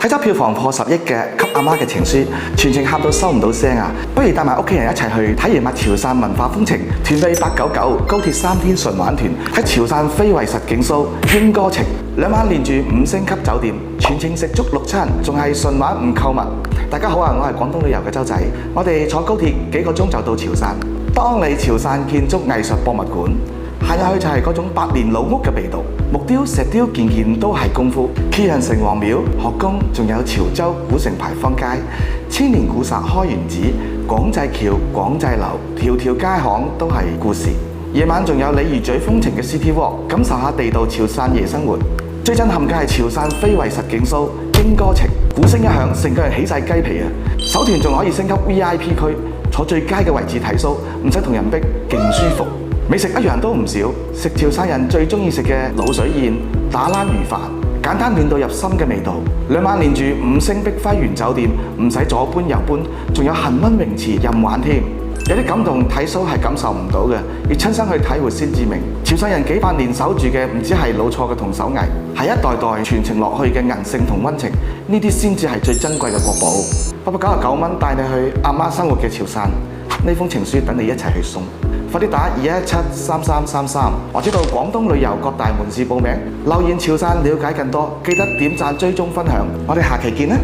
睇咗票房破10億嘅《給阿媽嘅情書》，全程喊到收唔到聲啊！不如帶埋屋企人一齊去體驗下潮汕文化風情。團費899，高鐵3天純玩團，喺潮汕非遺實景 show，英歌情，2晚連住5星級酒店，全程食足6餐，仲係純玩唔購物。大家好啊，我係廣東旅遊嘅周仔，我哋坐高鐵幾個鐘就到潮汕。當你潮汕建築藝術博物館。行入去就係嗰種百年老屋嘅味道，木雕、石雕件件都係功夫。企人城隍廟、學宮，仲有潮州古城牌坊街、千年古剎開元寺、廣濟橋、廣濟樓，條條街巷都係故事。夜晚仲有鯉魚咀風情嘅 City Walk， 感受下地道潮汕夜生活。最震撼嘅係潮汕非遺實景 show， 英歌情，鼓聲一響，成個人起晒雞皮啊！首團仲可以升級 VIP 區，坐最佳嘅位置睇 show， 唔使同人逼，勁舒服。美食一樣都唔少，食潮汕人最中意食嘅滷水宴、打冷魚飯，簡單暖到入心嘅味道。2晚連住5星碧輝園酒店，唔使左搬右搬，仲有恆溫泳池任玩添。有啲感動睇 show 係感受唔到嘅，要親身去體會先至明。潮汕人幾百年守住嘅唔止係老錯嘅童手藝，係一代代傳承落去嘅韌性同溫情，呢啲先至係最珍貴嘅國寶。899蚊帶你去阿媽生活嘅潮汕，呢封情書等你一齊去送。快啲打2173333，或者到廣東旅遊各大門市報名，留言潮汕了解更多，記得點讚追蹤分享，我哋下期見啦！